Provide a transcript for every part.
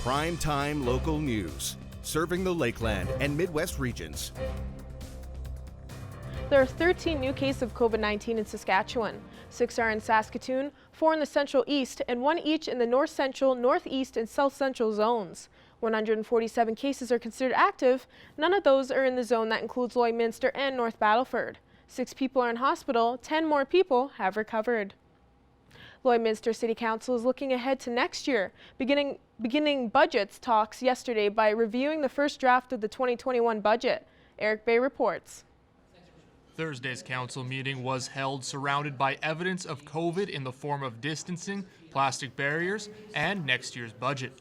Primetime local news, serving the Lakeland and Midwest regions. There are 13 new cases of COVID-19 in Saskatchewan. 6 are in Saskatoon, 4 in the Central East, and 1 each in the North Central, Northeast, and South Central zones. 147 cases are considered active. None of those are in the zone that includes Lloydminster and North Battleford. 6 people are in hospital, 10 more people have recovered. Lloydminster City Council is looking ahead to next year, beginning budgets talks yesterday by reviewing the first draft of the 2021 budget. Eric Bay reports. Thursday's council meeting was held surrounded by evidence of COVID in the form of distancing, plastic barriers, and next year's budget.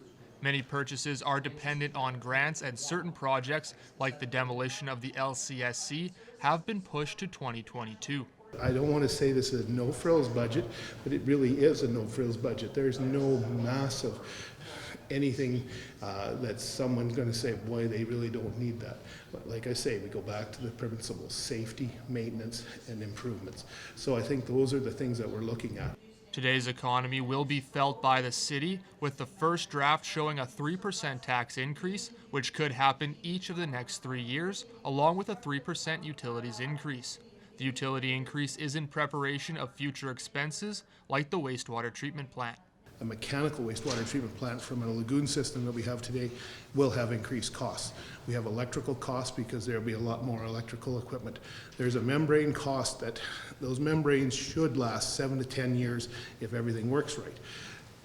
Many purchases are dependent on grants, and certain projects, like the demolition of the LCSC, have been pushed to 2022. I don't want to say this is a no-frills budget, but it really is a no-frills budget. There's no massive anything that someone's going to say, boy, they really don't need that. But like I say, we go back to the principles: safety, maintenance, and improvements. So I think those are the things that we're looking at. Today's economy will be felt by the city, with the first draft showing a 3% tax increase, which could happen each of the next 3 years, along with a 3% utilities increase. The utility increase is in preparation of future expenses, like the wastewater treatment plant. A mechanical wastewater treatment plant from a lagoon system that we have today will have increased costs. We have electrical costs because there will be a lot more electrical equipment. There's a membrane cost that those membranes should last 7 to 10 years if everything works right.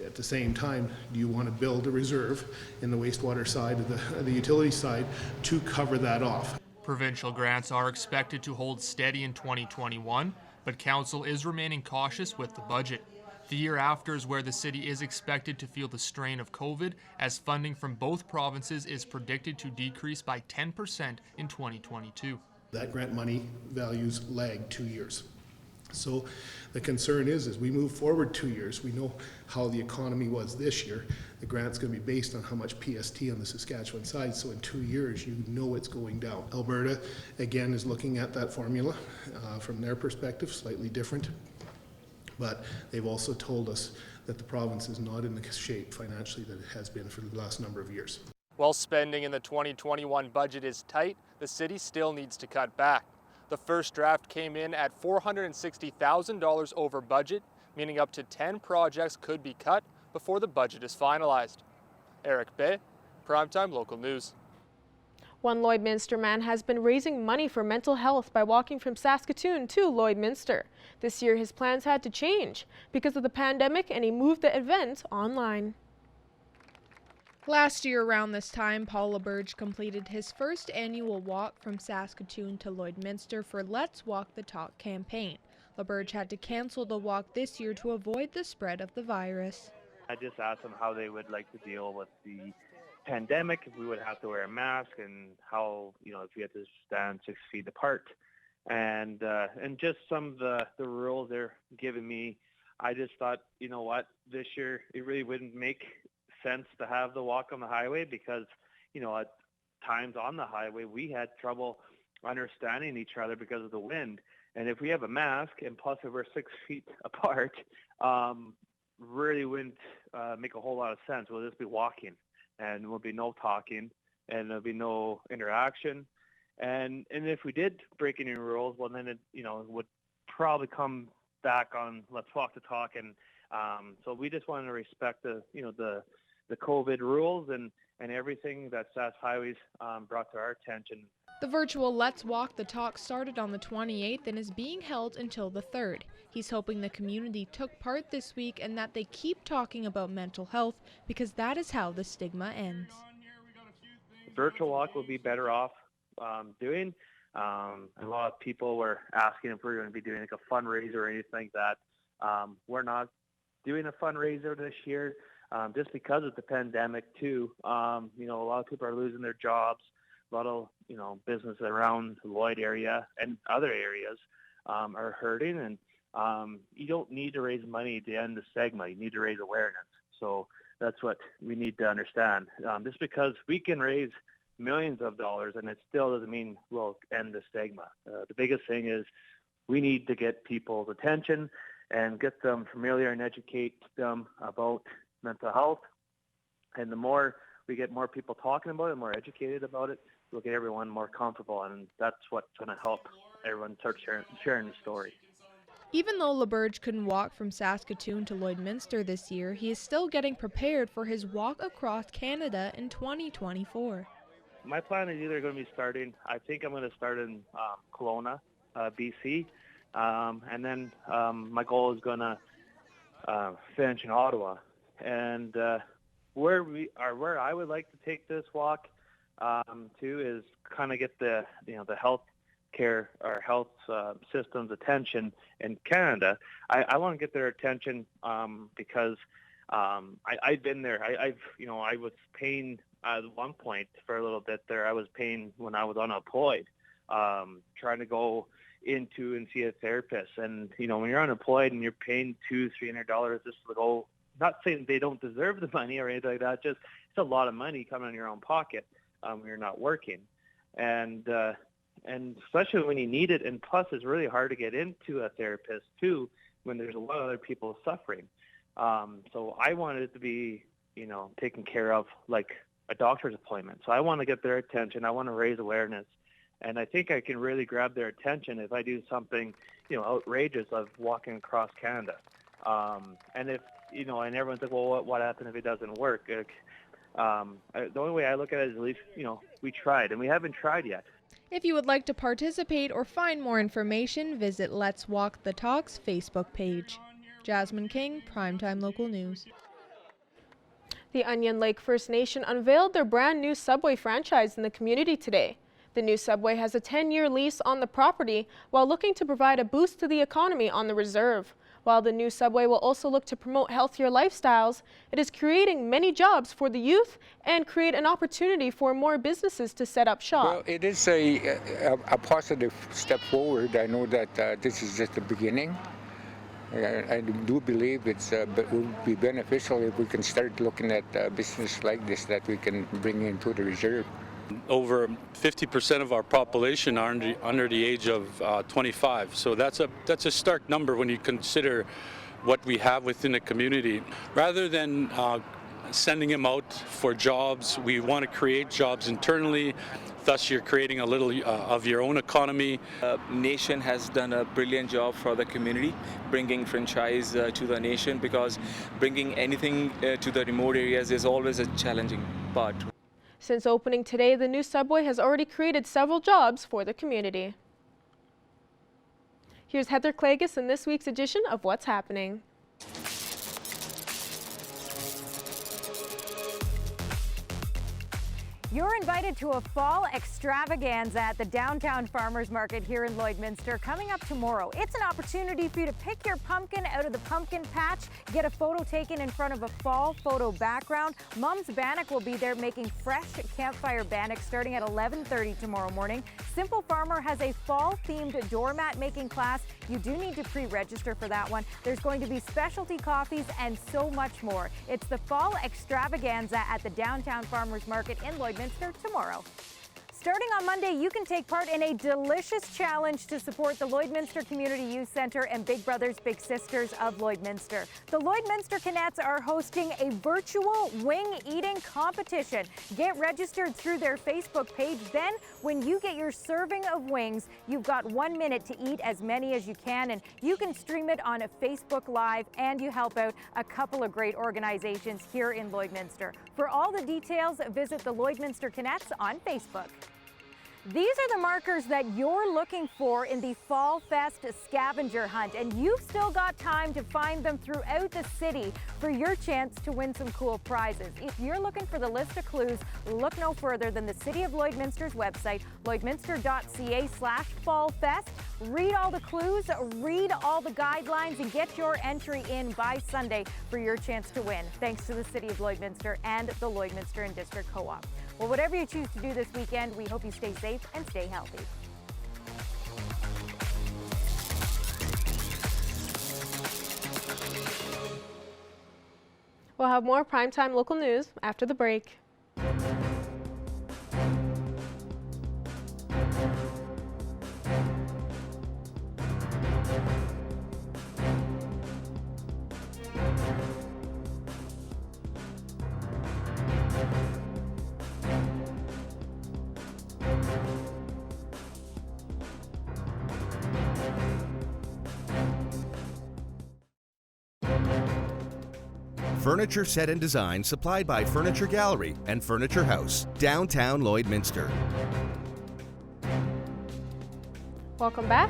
At the same time, do you want to build a reserve in the wastewater side of the utility side to cover that off? Provincial grants are expected to hold steady in 2021, but council is remaining cautious with the budget. The year after is where the city is expected to feel the strain of COVID, as funding from both provinces is predicted to decrease by 10% in 2022. That grant money values lag 2 years. So the concern is, as we move forward 2 years, we know how the economy was this year. The grant's going to be based on how much PST on the Saskatchewan side, so in 2 years you know it's going down. Alberta, again, is looking at that formula from their perspective, slightly different. But they've also told us that the province is not in the shape financially that it has been for the last number of years. While spending in the 2021 budget is tight, the city still needs to cut back. The first draft came in at $460,000 over budget, meaning up to 10 projects could be cut before the budget is finalized. Eric Bay, Primetime Local News. One Lloydminster man has been raising money for mental health by walking from Saskatoon to Lloydminster. This year his plans had to change because of the pandemic, and he moved the event online. Last year around this time, Paul LaBerge completed his first annual walk from Saskatoon to Lloydminster for Let's Walk the Talk campaign. LaBerge had to cancel the walk this year to avoid the spread of the virus. I just asked them how they would like to deal with the pandemic, if we would have to wear a mask, and how, if we had to stand 6 feet apart. And just some of the rules they're giving me, I just thought, you know what, this year it really wouldn't make sense to have the walk on the highway because, at times on the highway we had trouble understanding each other because of the wind. And if we have a mask and plus if we're 6 feet apart, really wouldn't make a whole lot of sense. We'll just be walking and there'll be no talking and there'll be no interaction. And if we did break any rules, well then it would probably come back on Let's Walk the Talk. And so we just wanted to respect the COVID rules and everything that SAS Highways brought to our attention. The virtual Let's Walk the Talk started on the 28th and is being held until the 3rd. He's hoping the community took part this week and that they keep talking about mental health because that is how the stigma ends. Virtual walk will be better off doing. A lot of people were asking if we're going to be doing like a fundraiser or anything like that. We're not doing a fundraiser this year just because of the pandemic too. A lot of people are losing their jobs. A lot of businesses around the Lloyd area and other areas are hurting, and you don't need to raise money to end the stigma. You need to raise awareness. So that's what we need to understand. Just because we can raise millions of dollars and it still doesn't mean we'll end the stigma. The biggest thing is we need to get people's attention and get them familiar and educate them about mental health. And the more we get more people talking about it, more educated about it, we'll get everyone more comfortable, and that's what's going to help everyone start sharing the story. Even though LaBerge couldn't walk from Saskatoon to Lloydminster this year, he is still getting prepared for his walk across Canada in 2024. My plan is either going to be I think I'm going to start in Kelowna, BC, and then my goal is going to finish in Ottawa. And where I would like to take this walk to is kind of get the health care or health system's attention in Canada. I want to get their attention because I've been there. I was paying at one point for a little bit there. I was paying when I was unemployed, trying to go into and see a therapist. And when you're unemployed and you're paying $200-$300 just to go, not saying they don't deserve the money or anything like that, just it's a lot of money coming out of your own pocket when you're not working. And especially when you need it, and plus it's really hard to get into a therapist too when there's a lot of other people suffering. So I wanted it to be, taken care of like a doctor's appointment. So I want to get their attention. I want to raise awareness. And I think I can really grab their attention if I do something, outrageous of walking across Canada. And if, and everyone's like, well, what happens if it doesn't work? The only way I look at it is at least, we tried, and we haven't tried yet. If you would like to participate or find more information, visit Let's Walk the Talk's Facebook page. Jasmine King, Primetime Local News. The Onion Lake First Nation unveiled their brand new Subway franchise in the community today. The new Subway has a 10-year lease on the property while looking to provide a boost to the economy on the reserve. While the new Subway will also look to promote healthier lifestyles, it is creating many jobs for the youth and create an opportunity for more businesses to set up shop. Well, it is a positive step forward. I know that this is just the beginning. I do believe it would be beneficial if we can start looking at business like this that we can bring into the reserve. Over 50% of our population are under the age of 25, so that's a stark number when you consider what we have within the community. Rather than sending them out for jobs, we want to create jobs internally. Thus, you're creating a little of your own economy. Nation has done a brilliant job for the community, bringing franchise to the nation, because bringing anything to the remote areas is always a challenging part. Since opening today, the new Subway has already created several jobs for the community. Here's Heather Klages in this week's edition of What's Happening. You're invited to a fall extravaganza at the downtown farmers market here in Lloydminster coming up tomorrow. It's an opportunity for you to pick your pumpkin out of the pumpkin patch, get a photo taken in front of a fall photo background. Mums Bannock will be there making fresh campfire bannock starting at 11:30 tomorrow morning. Simple Farmer has a fall-themed doormat making class. You do need to pre-register for that one. There's going to be specialty coffees and so much more. It's the fall extravaganza at the downtown farmers market in Lloydminster tomorrow. Starting on Monday, you can take part in a delicious challenge to support the Lloydminster Community Youth Centre and Big Brothers Big Sisters of Lloydminster. The Lloydminster Canettes are hosting a virtual wing eating competition. Get registered through their Facebook page. Then, when you get your serving of wings, you've got 1 minute to eat as many as you can, and you can stream it on a Facebook Live, and you help out a couple of great organizations here in Lloydminster. For all the details, visit the Lloydminster Canettes on Facebook. These are the markers that you're looking for in the Fall Fest scavenger hunt, and you've still got time to find them throughout the city for your chance to win some cool prizes. If you're looking for the list of clues, look no further than the City of Lloydminster's website, lloydminster.ca/fallfest. Read all the clues, read all the guidelines, and get your entry in by Sunday for your chance to win, thanks to the City of Lloydminster and the Lloydminster and District Co-op. Well, whatever you choose to do this weekend, we hope you stay safe and stay healthy. We'll have more Primetime Local News after the break. Furniture set and design supplied by Furniture Gallery and Furniture House, downtown Lloydminster. Welcome back.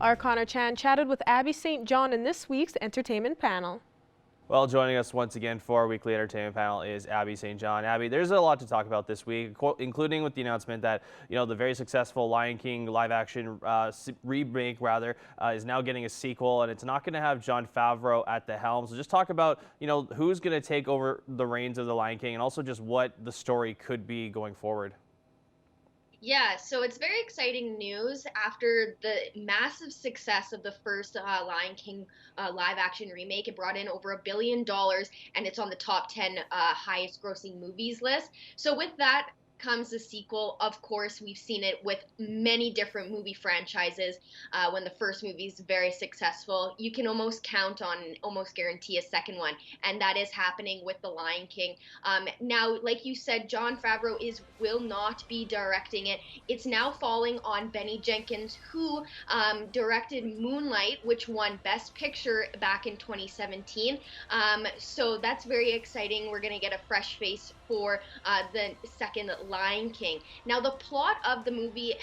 Our Connor Chan chatted with Abby St. John in this week's entertainment panel. Well, joining us once again for our weekly entertainment panel is Abby St. John. Abby, there's a lot to talk about this week, including with the announcement that, the very successful Lion King live-action remake, is now getting a sequel, and it's not going to have Jon Favreau at the helm. So just talk about, who's going to take over the reins of the Lion King, and also just what the story could be going forward. Yeah, so it's very exciting news after the massive success of the first Lion King live-action remake. It brought in over $1 billion, and it's on the top 10 highest-grossing movies list. So with that comes the sequel. Of course, we've seen it with many different movie franchises. When the first movie is very successful, you can almost guarantee a second one, and that is happening with The Lion King. Now, like you said, Jon Favreau will not be directing it. It's now falling on Benny Jenkins, who directed Moonlight, which won Best Picture back in 2017. So that's very exciting. We're going to get a fresh face for the second Lion King. Now, the plot of the movie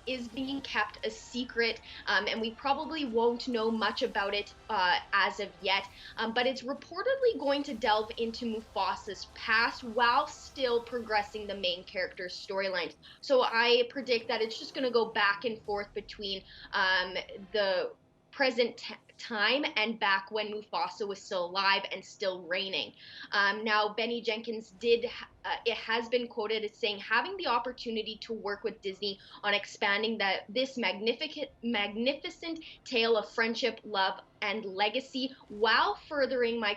is being kept a secret, and we probably won't know much about it as of yet, but it's reportedly going to delve into Mufasa's past while still progressing the main character's storylines. So I predict that it's just going to go back and forth between the present time and back when Mufasa was still alive and still reigning. Now, Benny Jenkins it has been quoted as saying, having the opportunity to work with Disney on expanding this magnificent tale of friendship, love, and legacy while furthering my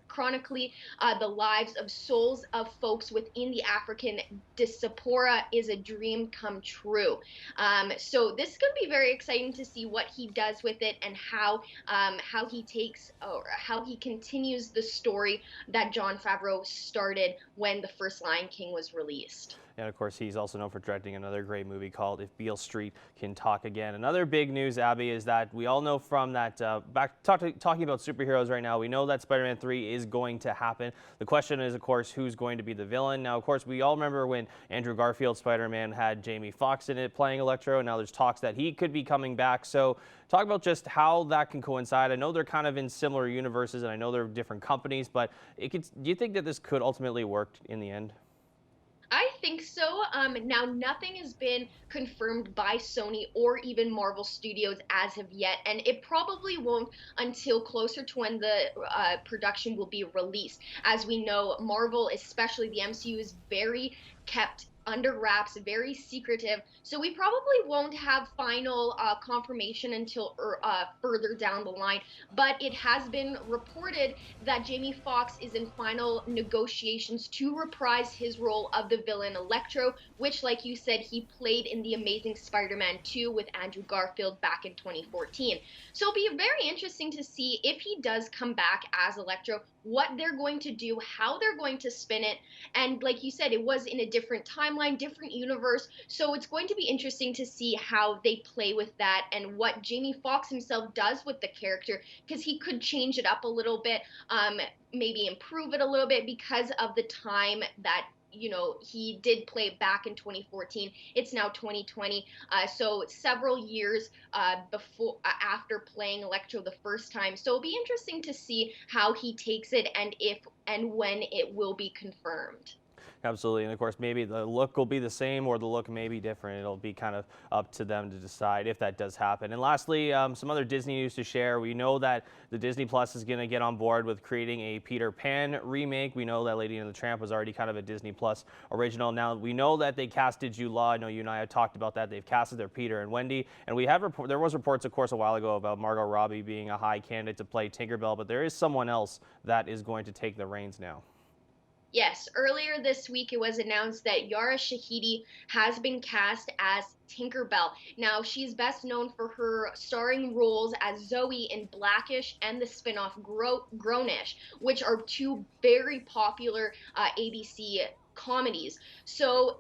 chronically the lives of souls of folks within the African diaspora is a dream come true. So this is going to be very exciting to see what he does with it and how he continues the story that Jon Favreau started when the first Lion King was released. And of course, he's also known for directing another great movie called If Beale Street Can Talk Again. Another big news, Abby, is that we all know from that, talking about superheroes right now, we know that Spider-Man 3 is going to happen. The question is, of course, who's going to be the villain? Now, of course, we all remember when Andrew Garfield's Spider-Man had Jamie Foxx in it playing Electro, and now there's talks that he could be coming back. So talk about just how that can coincide. I know they're kind of in similar universes, and I know they're different companies, but do you think that this could ultimately work in the end? I think so. Now, nothing has been confirmed by Sony or even Marvel Studios as of yet, and it probably won't until closer to when the production will be released. As we know, Marvel, especially the MCU, is very kept under wraps, very secretive, so we probably won't have final confirmation until further down the line, but it has been reported that Jamie Foxx is in final negotiations to reprise his role of the villain Electro, which, like you said, he played in The Amazing Spider-Man 2 with Andrew Garfield back in 2014. So it'll be very interesting to see if he does come back as Electro, what they're going to do, how they're going to spin it, and like you said, it was in a different timeline, different universe, so it's going to be interesting to see how they play with that and what Jamie Foxx himself does with the character, because he could change it up a little bit, maybe improve it a little bit because of the time that he did play back in 2014. It's now 2020, so several years after playing Electro the first time. So it'll be interesting to see how he takes it and if and when it will be confirmed. Absolutely, and of course, maybe the look will be the same or the look may be different. It'll be kind of up to them to decide if that does happen. And lastly, some other Disney news to share. We know that the Disney Plus is going to get on board with creating a Peter Pan remake. We know that Lady and the Tramp was already kind of a Disney Plus original. Now, we know that they casted Jude Law. I know you and I have talked about that. They've casted their Peter and Wendy. And we have there was reports, of course, a while ago about Margot Robbie being a high candidate to play Tinkerbell, but there is someone else that is going to take the reins now. Yes, earlier this week it was announced that Yara Shahidi has been cast as Tinkerbell. Now, she's best known for her starring roles as Zoe in Blackish and the spin-off Grownish, which are two very popular ABC comedies. So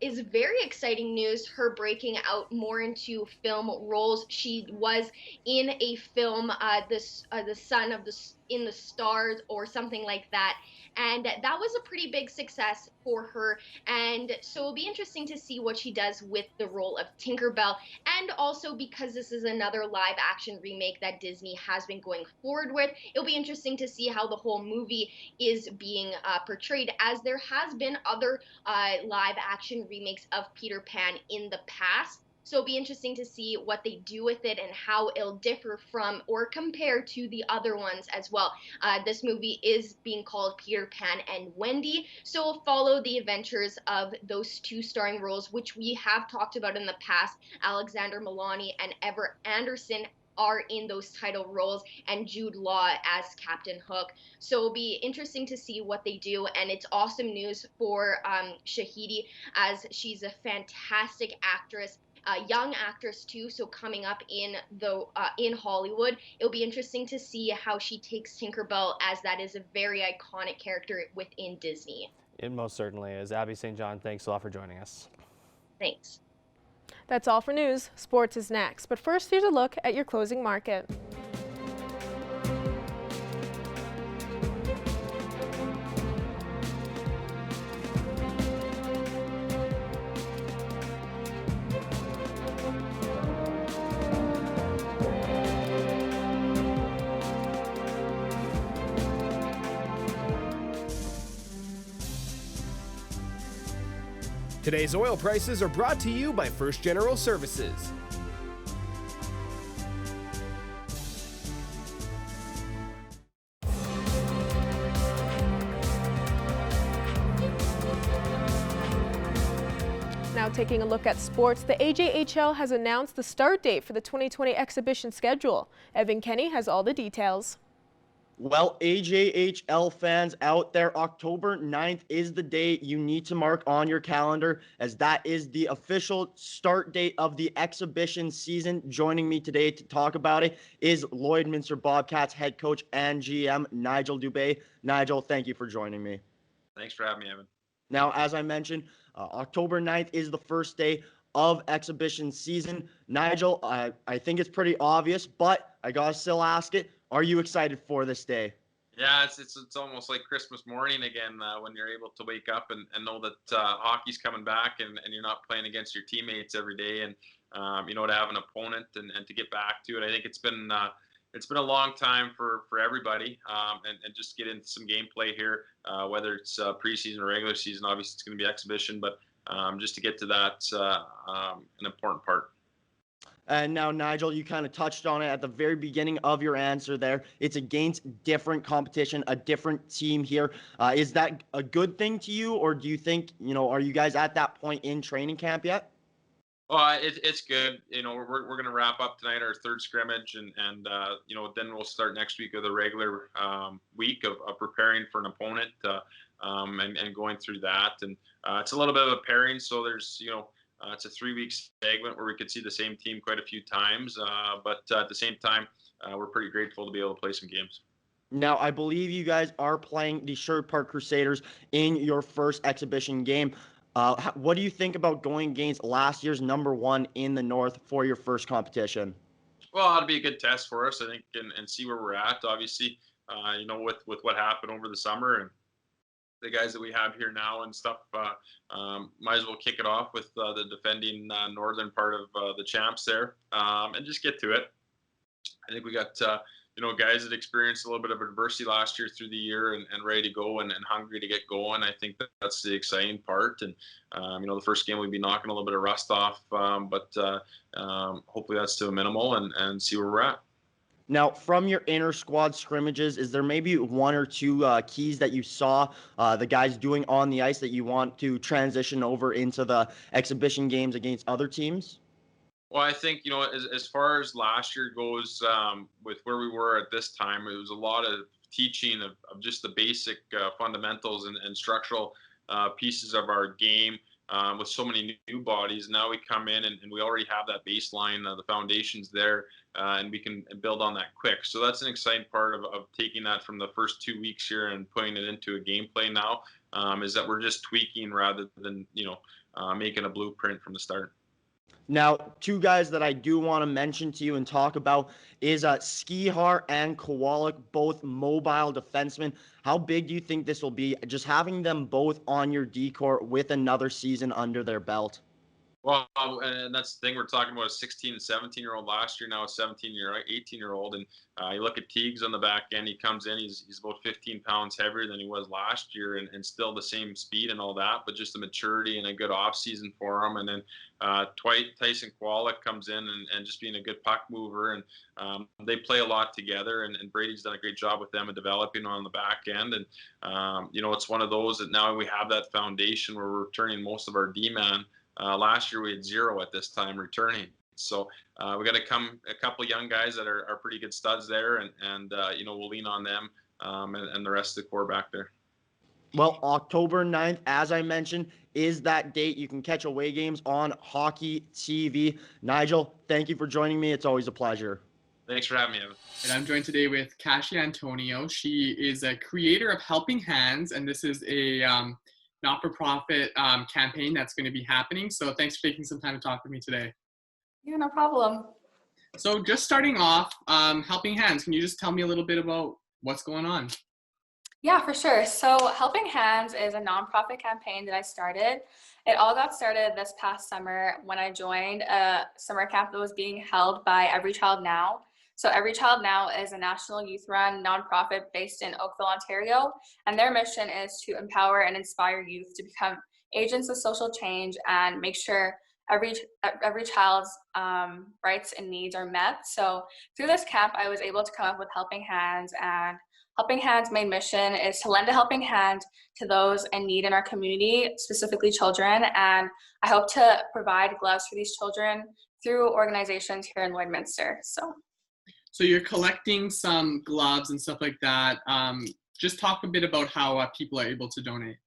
is very exciting news, her breaking out more into film roles. She was in a film, the Son of the in the Stars or something like that, and that was a pretty big success for her. And so it'll be interesting to see what she does with the role of Tinkerbell, and also because this is another live action remake that Disney has been going forward with, it'll be interesting to see how the whole movie is being portrayed, as there has been other live action remakes of Peter Pan in the past. So it'll be interesting to see what they do with it and how it'll differ from or compare to the other ones as well. This movie is being called Peter Pan and Wendy, so we'll follow the adventures of those two starring roles, which we have talked about in the past. Alexander Milani and Ever Anderson are in those title roles, and Jude Law as Captain Hook. So it'll be interesting to see what they do, and it's awesome news for Shahidi, as she's a fantastic actress. Young actress too, so coming up in Hollywood, it'll be interesting to see how she takes Tinkerbell, as that is a very iconic character within Disney. It most certainly is. Abby St. John, thanks a lot for joining us. Thanks. That's all for news. Sports is next, but first here's a look at your closing market. Today's oil prices are brought to you by First General Services. Now taking a look at sports, the AJHL has announced the start date for the 2020 exhibition schedule. Evan Kenny has all the details. Well, AJHL fans out there, October 9th is the date you need to mark on your calendar, as that is the official start date of the exhibition season. Joining me today to talk about it is Lloydminster Bobcats head coach and GM Nigel Dubé. Nigel, thank you for joining me. Thanks for having me, Evan. Now, as I mentioned, October 9th is the first day of exhibition season. Nigel, I think it's pretty obvious, but I gotta still ask it. Are you excited for this day? Yeah, it's almost like Christmas morning again when you're able to wake up and know that hockey's coming back and you're not playing against your teammates every day, and to have an opponent and to get back to it. I think it's been a long time for everybody, and just get into some gameplay here, whether it's preseason or regular season. Obviously, it's going to be exhibition, but just to get to that, an important part. And now, Nigel, you kind of touched on it at the very beginning of your answer there. It's against different competition, a different team here. Is that a good thing to you, or do you think, are you guys at that point in training camp yet? Well, it's good. We're going to wrap up tonight our third scrimmage, and then we'll start next week with a regular week of preparing for an opponent and going through that. And it's a little bit of a pairing, so there's it's a 3-week segment where we could see the same team quite a few times, but at the same time, we're pretty grateful to be able to play some games. Now, I believe you guys are playing the Sherwood Park Crusaders in your first exhibition game. What do you think about going against last year's #1 in the North for your first competition? Well, it'll be a good test for us, I think, and see where we're at. Obviously, with what happened over the summer and the guys that we have here now and stuff, might as well kick it off with the defending northern part of the champs there, and just get to it. I think we got guys that experienced a little bit of adversity last year through the year and ready to go and hungry to get going. I think that's the exciting part. And the first game we'd be knocking a little bit of rust off, but hopefully that's to a minimal and see where we're at. Now, from your inter-squad scrimmages, is there maybe one or two keys that you saw the guys doing on the ice that you want to transition over into the exhibition games against other teams? Well, I think, as far as last year goes, with where we were at this time, it was a lot of teaching of just the basic fundamentals and structural pieces of our game. with so many new bodies. Now we come in and we already have that baseline, the foundations there, and we can build on that quick. So that's an exciting part of taking that from the first 2 weeks here and putting it into a gameplay now, is that we're just tweaking rather than, making a blueprint from the start. Now, two guys that I do want to mention to you and talk about is Skihar and Kowalik, both mobile defensemen. How big do you think this will be, just having them both on your D-Corps with another season under their belt? Well, and that's the thing, we're talking about a 16 and 17-year-old last year, now a 18-year-old. And you look at Teagues on the back end, he comes in, he's about 15 pounds heavier than he was last year and still the same speed and all that, but just the maturity and a good offseason for him. And then Tyson Kowalik comes in and just being a good puck mover. And they play a lot together, and Brady's done a great job with them and developing on the back end. And, it's one of those that now we have that foundation where we're turning most of our D-man. Last year we had 0 at this time returning. So we got a couple young guys that are pretty good studs there, and we'll lean on them and the rest of the core back there. Well, October 9th, as I mentioned, is that date. You can catch away games on Hockey TV. Nigel, thank you for joining me. It's always a pleasure. Thanks for having me, Evan. And I'm joined today with Kasia Antonio. She is a creator of Helping Hands, and this is a not-for-profit campaign that's going to be happening. So thanks for taking some time to talk with me today. Yeah, no problem. So just starting off, Helping Hands, can you just tell me a little bit about what's going on? Yeah, for sure. So Helping Hands is a nonprofit campaign that I started. It all got started this past summer when I joined a summer camp that was being held by Every Child Now. So Every Child Now is a national youth-run nonprofit based in Oakville, Ontario, and their mission is to empower and inspire youth to become agents of social change and make sure every child's rights and needs are met. So through this camp, I was able to come up with Helping Hands, and Helping Hands' main mission is to lend a helping hand to those in need in our community, specifically children, and I hope to provide gloves for these children through organizations here in Lloydminster. So you're collecting some gloves and stuff like that. Just talk a bit about how people are able to donate.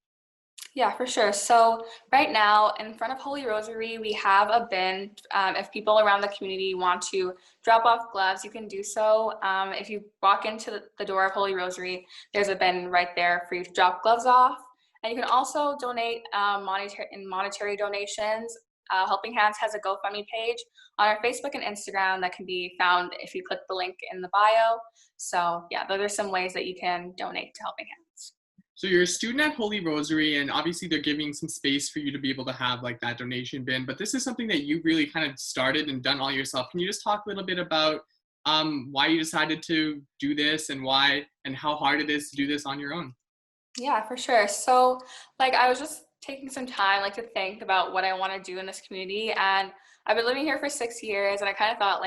Yeah, for sure. So right now in front of Holy Rosary, we have a bin. If people around the community want to drop off gloves, you can do so. If you walk into the door of Holy Rosary, there's a bin right there for you to drop gloves off. And you can also donate monetary donations. Helping Hands has a GoFundMe page on our Facebook and Instagram that can be found if you click the link in the bio. So yeah, those are some ways that you can donate to Helping Hands. So you're a student at Holy Rosary, and obviously they're giving some space for you to be able to have like that donation bin, but this is something that you really kind of started and done all yourself. Can you just talk a little bit about why you decided to do this and why and how hard it is to do this on your own? Yeah, for sure. So I was just taking some time to think about what I want to do in this community, and I've been living here for 6 years, and I kind of thought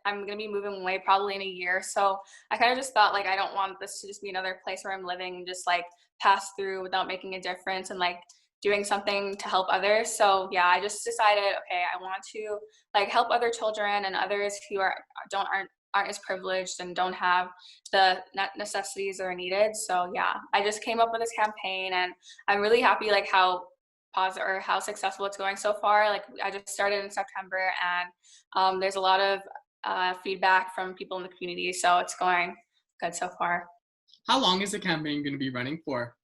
I'm going to be moving away probably in a year. So I kind of just thought I don't want this to just be another place where I'm living and just pass through without making a difference and doing something to help others. So yeah, I just decided, okay, I want to help other children and others who aren't as privileged and don't have the necessities that are needed. So yeah, I just came up with this campaign, and I'm really happy how positive or how successful it's going so far. I just started in September, and there's a lot of feedback from people in the community, so it's going good so far. How long is the campaign going to be running for?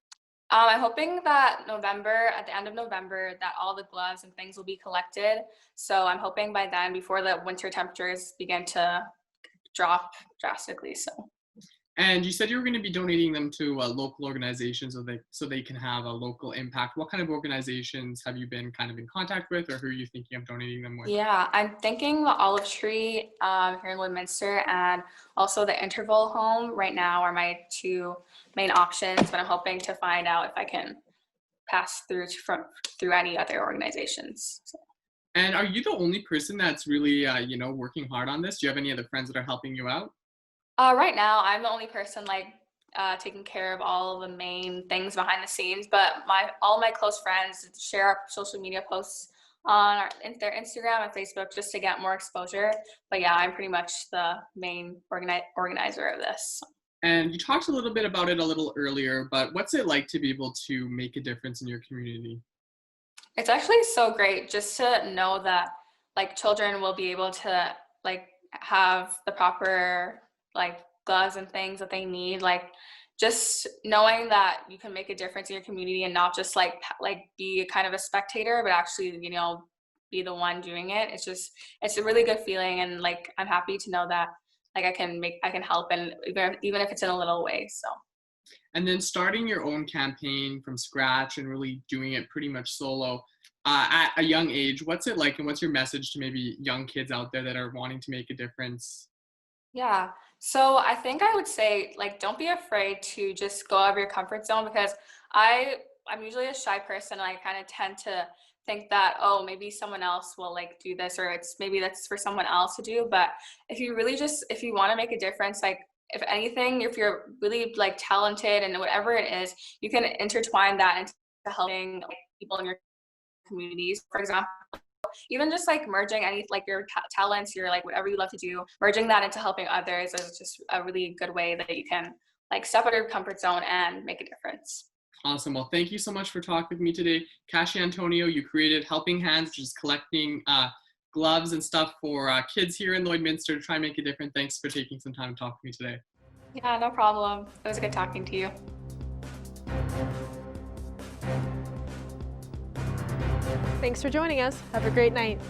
I'm hoping that at the end of November, that all the gloves and things will be collected. So I'm hoping by then, before the winter temperatures begin to drop drastically. And you said you were going to be donating them to local organizations so they can have a local impact. What kind of organizations have you been kind of in contact with, or who are you thinking of donating them with? Yeah, I'm thinking the Olive Tree here in Lloydminster, and also the Interval Home right now are my two main options, but I'm hoping to find out if I can pass through any other organizations. And are you the only person that's really working hard on this? Do you have any other friends that are helping you out? Right now, I'm the only person taking care of all of the main things behind the scenes, but all my close friends share our social media posts on their Instagram and Facebook just to get more exposure. But yeah, I'm pretty much the main organizer of this. And you talked a little bit about it a little earlier, but what's it like to be able to make a difference in your community? It's actually so great just to know that like children will be able to like have the proper like gloves and things that they need. Like just knowing that you can make a difference in your community and not just like be kind of a spectator, but actually, you know, be the one doing it. It's a really good feeling, and like I'm happy to know that like I can help, and even if it's in a little way. So. And then starting your own campaign from scratch and really doing it pretty much solo at a young age, what's it like, and what's your message to maybe young kids out there that are wanting to make a difference? Yeah. So I think I would say like don't be afraid to just go out of your comfort zone, because I'm usually a shy person, and I kind of tend to think that, oh, maybe someone else will like do this, or maybe that's for someone else to do. But if you want to make a difference, like if anything, if you're really like talented and whatever it is, you can intertwine that into helping like, people in your communities. For example, even just like merging any like your talents, your like whatever you love to do, merging that into helping others is just a really good way that you can like step out of your comfort zone and make a difference. Awesome. Well, thank you so much for talking with me today. Kashi Antonio, you created Helping Hands, which is collecting gloves and stuff for kids here in Lloydminster to try and make a difference. Thanks for taking some time to talk to me today. Yeah, no problem. It was good talking to you. Thanks for joining us. Have a great night.